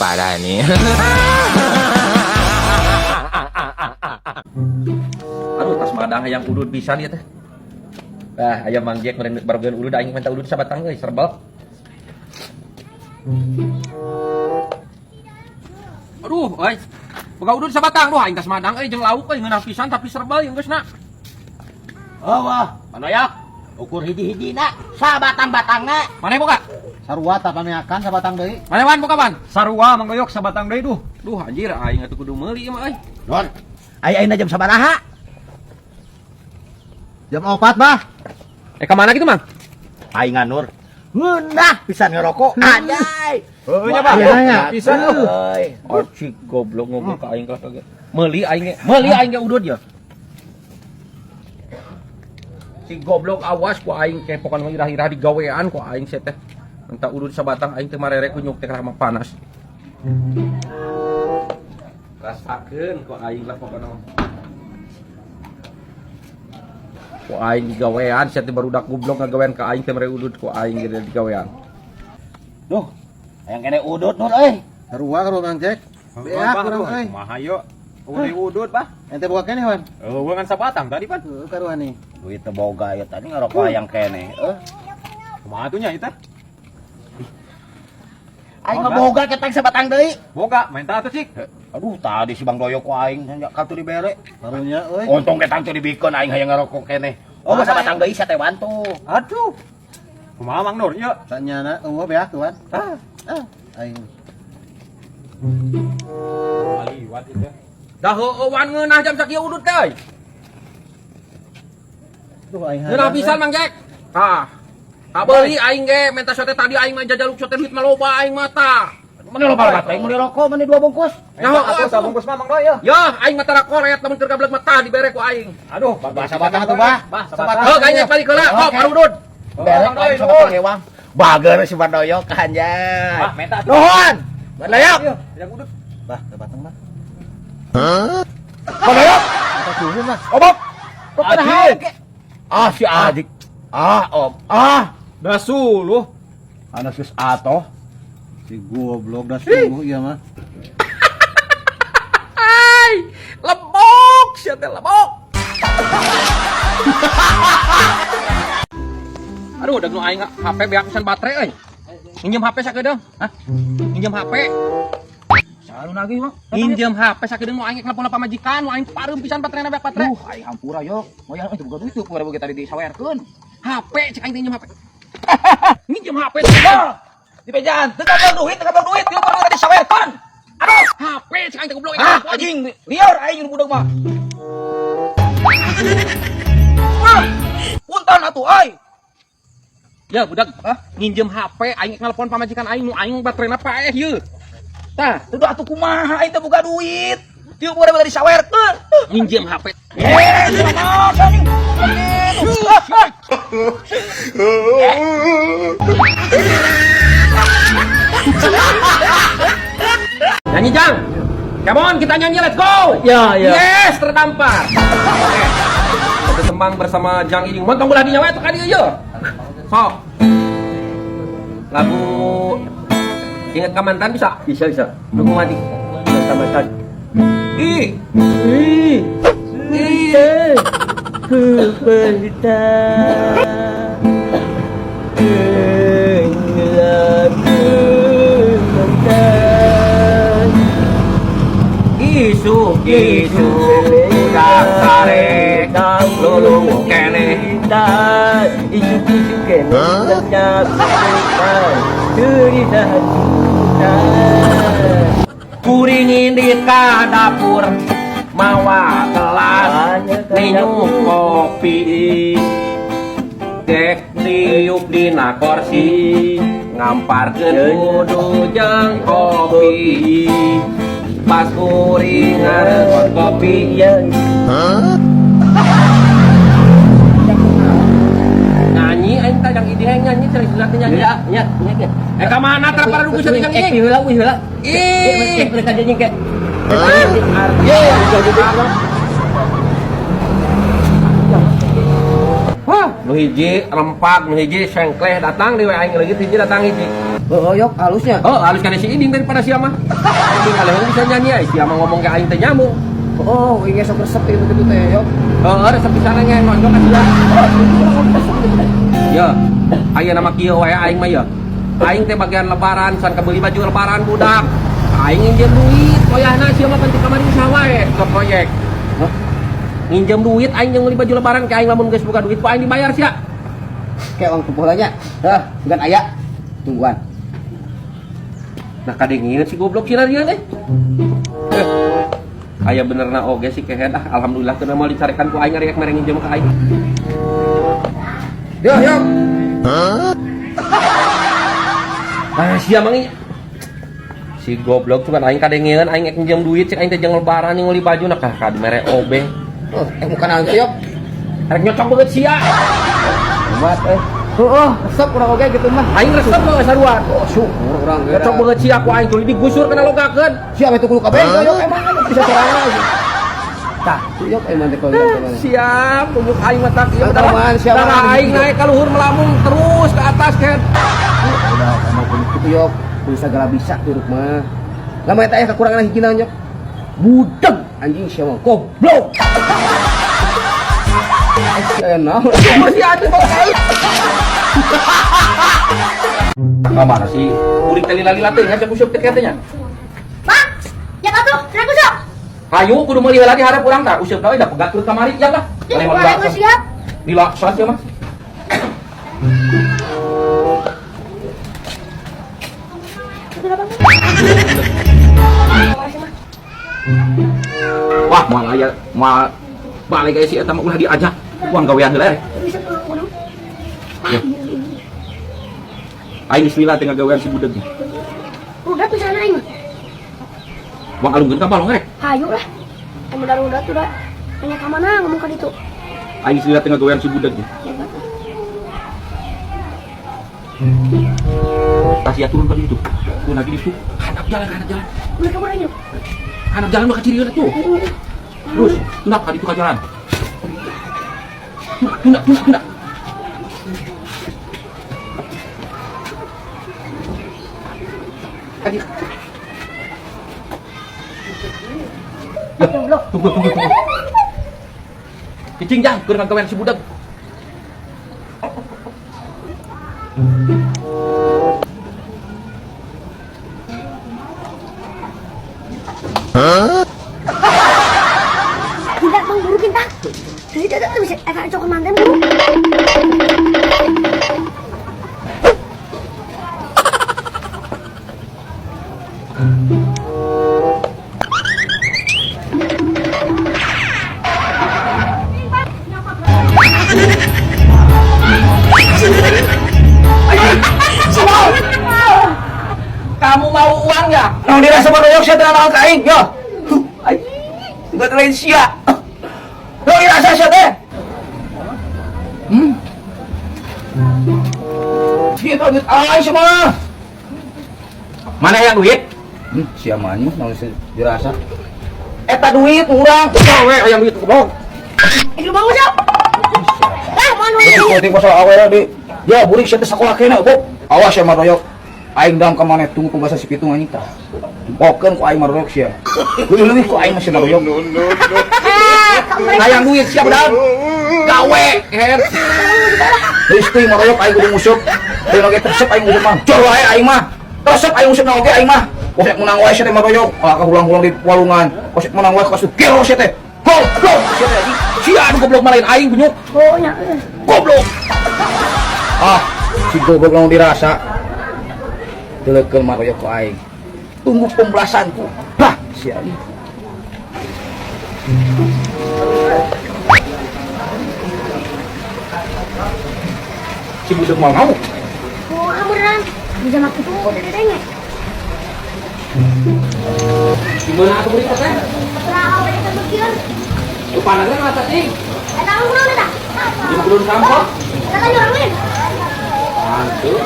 parah nih. Aduh, tas madang hayang udud pisan ieu teh. Ah, aya Mang Jack meureun barugeun udud aing minta udud sabatang euy, serbal. Aduh, euy. Boga udud sabatang duh aing tas madang euy jeung lauk euy ngeunah pisan tapi serbal yang geusna. Wah, Panoyak, ukur hiji-hijina sabatang-batangna. maneh boga? Sarua tak pameakan sabatang deui. Maneh wan boga ban? Sarua Mang Doyok sabatang deui duh. Duh anjir aing atuh kudu meuli ieu mah euy. Don. Ayeuna jam sabaraha? Jam 4, Bah. Ka mana gitu, Mang? Aing nganur. Ngeunah pisan ngerokok. Anjay. Heuh nya Bang. Iya, Pisan duh. euy. Cik goblok ngomong ka aing kaget. Meuli aing ge udud ya. Si goblok awas ku aing kepokan irah-irah di gawean ku aing sia teh. Entah udud sabatang aing teh marere kunyuk teh mah panas. Rasakeun ku aing lah pokona. Ku aing di gawean sia teh barudak goblok ngagawean ka aing teh mere udud ku aing di gawean. Duh, hayang kene udut nur euy. Sarua karo Mang Jack. Beak Bang, urang aduh, euy. kumaha yo? Udah udut, Bah. Ente boga kene, Wan. Heuh ngan sabatang tadi, Pan. Heuh karuan nih. Duit teh boga ya tadi ngerokok hayang kene. Kumaha atuh nya ieu teh? Aing mah boga ketang sabatang deui. Boga, main tah atuh cik. Aduh, tadi si Bang Doyok ku aing nya kartu dibere. Karunya euy. Untung ketang teh dibikeun aing hayang ngerokok kene. Oh, sabatang deui sia teh bantu. Aduh. Kumaha Mang Nur ieu? Sanyana eueuh beak tuan. Aing. Liwat ieu teh. Dah heueuh wan ngeunah jam sakieu udud teh. Duh aing. Ngeunah pisan Mang Jack. Ah. Beuli aing ge menta sote tadi aing mah jajaluk sote duit mah loba aing mah tah. Mana lo balat aing mau dirokok mana 2 bungkus. Nyaho Atuh sabungkus mah Mang Doy ya. Ya, aing mah tara koret lamun keur gablek mah tah dibere ku aing. Aduh, Sabatang atuh bah. Sabatang. Heuh ganyek balik heula, kok parudud. Bere Bang Doy, aing sabatang hewang. Bager si Bang Doyok anjay. Bah, menta atuh. Nuhun. Bang Doyok. Yang udut. Bah, sabatang bah. Bang Doyok. Kita suhun bah. Obok. Kok pada hauk ke? Ah si adik. Ah om. Ah. Da suluh. Anak sus atoh. Si goblok dah sungguh iya mah. Ai, lebok sia teh lebok. Aduh, udah nu aing HP beak pisan baterai euy. Minjem HP sakedeung. Hah? Minjem HP. Salun lagi mah. Minjem HP sakedeung nu aing nelpon pamajikan, nu aing parem pisan baterainya beak baterai. Aing hampura yok. Moyang itu bukan duit tuh, pura begitu tadi disawerkeun. HP cek aing minjem HP. Minjem HP. Di pejaan, teu duit, dia pura disawerkeun. Aduh, HP cek aing teh goblok. anjing, liar aing budak mah. Punten atuh ai. Ya budak, nginjem HP aing nelpon pamajikan aing nu aing baterainya paeh ieu. Tah, Teu atuh kumaha aing teh boga duit. Dia pura begitu disawerkeun. nginjem HP. Nyanyi Jang. Come on, kita nyanyi, let's go. Ya, ya. Yes, terdampar. Oke. Tembang bersama Jang Iding. Montong ulah dinyawa itu kan ieu. Sok. Lagu Ingat ka mantan bisa? Bisa. Nunggu mati. Ingat ka mantan. Ih. Ku berita Isu udah sare lulu kene isu kene lenyap cerita cinta kuringin di ka dapur mawa gelas minum kopi dek diuk dina kursi ngamparkeun kudu jeung kopi pas kuring ngareukot kopi nyanyi aing teh Jang Iding nyanyi cari sudah nyanyi nya ka mana teh para duku Jang Iding heula ih mereka nyanyi ke Wah, Nu hiji rempak, nu hiji sengkleh datang di aing leungit hiji datang hiji. Oh, yok halusnya. Oh, halus kana si Iding daripada si mah. Iding kaleuh bisa nyanyi ai, si mah ngomong ke aing teh nyambung. Oh, ini sok resep itu gitu teh, yok. Resep pisan ge nonjok ka sia. Ya, aya nama kieu wae aing mah ya. Aing teh bagian lebaran, san kabeli baju lebaran budak. Aing nginjem duit, koyahna sia mah penting kamari usaha wae ke proyek. Hah? Nginjem duit aing yang beli baju lebaran ke aing lamun geus boga duit ku aing dibayar sia. Kayak uang tumpuh nya. Bukan aya. Tungguan. Nah kadengin si goblok si Narian teh. Aya benerna oge si kehead alhamdulillah teu mau dicarekan ku aing rek mere nginjem ka aing. Yo, yok. Sia mangi. Si goblok cuman aing kadengin aing ek nginjem duit cek aing teh jeung lebaran yang beli baju nah ka mere obeh. Bukan nanti, yok. Rek nyocok beut sia. Amat, resep kurang oke gitu mah. Aing resep mah saruan. Syukur urang ge. Nyocok beut sia ku aing tuluy digusur kana logakeun. Siapa itu kudu kabeh, yok emang bisa sorangan. Tah, yok emang teh kalau Siap, tunjuk aing mah tak ieu Aman, siap, da aman. aing naik ka luhur melambung terus ke atas kan. udah emang kudu yok, kudu segala bisa turut mah. Lama eta aya kekurangan hiji naon yok. Budeg anjing sia mah goblok. Sia naon? Masih ada bang aing. Kamana sih? Uring teh lila-lila teh ngajak useup teh katanya. Bang, ya atuh, saya kusuk. Hayu kudu meuli heula di hareup urang tah useup we da pegat turut kamari ya lah. Ih, boleh gue siap. Dilaksan ya mas. Wah, moal aya moal balik aya si eta mah ulah diajak. Uang gawean heula. Bisa pulang. Aing bismillah tengah gawean si budak. Udah tuh sana aing. Uang alungkeun ka balong rek. Hayu lah. Kamu udah tuh tanya ke mana ngomong ke itu. Aing bismillah tengah gawean si budak. Tasya turun ke situ. Turun lagi di situ. Handap jalan. Mereka mau aja. Handap jalan mah kecil tuh. Terus, tundak ka ditu ka jalan. Tundak. Tadi. Ya, tunggu. Cicing jang, keur ngagawean si budak. Tidak bang buru kita. Tidak bisa akan cokot mantan buru. Kamu mau uang ya? Nang dirasa maroyok sia teh naon ka aing, yo. Aing teu lain sia. Nang dirasa sia teh. Sia teh duit aing sia mah. Mana yang duit? Sia mah anjing naon dirasa. Eta duit urang. Gawe yang duit goblok. Itu bang siap. Mau Penting masalah awalnya di. Ya, burik sia teh sakola kena, Bob. Awas ya maroyok. Aing dam ka maneh tunggu pembahasan si pitung anjing tah. Pokeun ku aing maroyok sia. Leuwih ku aing masih maroyok. Hayang duit siap dah. Gawe, head. Geus teuing maroyok aing kudu ngusuk. Teu oge resep aing kudu mah. Cor wae aing mah. Resep aing ngusuk na oge aing mah. Kosek menang wae sia teh maroyok. Ka hulang-hulang di walungan. Kosek menang wae kasu gelo sia teh. Goblok sia teh anjing. Sia anu goblok malain aing bunyuk. Oh ya. Goblok. Si goblok langsung dirasa. Delekeun maroyok ku aing. Tunggu pembalasanku. Bah, sia ieu. Si budak mau. Oh, beneran. Bisa makin tuh udah dedenya. Gimana aku beri teh? Nah, apa yang terpikir? Lu pandangan mata nih. Tahu kurang dah. Di belum sampah. Kata orang lain. Mantul.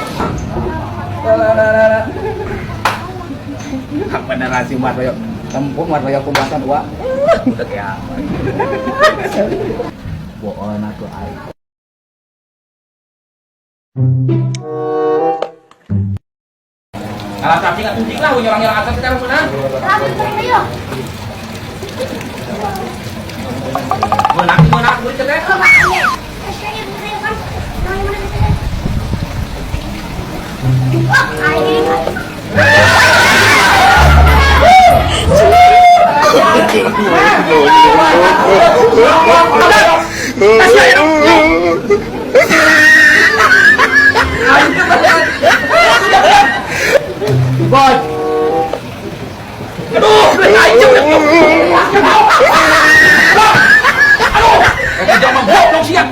Beneran si maroyok. Tempung maroyok pembahasan wa. Budak ya. Boon aku aing. Kalau sapi nggak tunjuk lah, nyerang-nyerang atas kita mana? Kami tayo. Menak, boleh cerai. Kalau makanya, saya tayo kan. Kami mana tayo. Wah, ini. God. Aduh, ayo. Aduh, jangan mabok dong siap.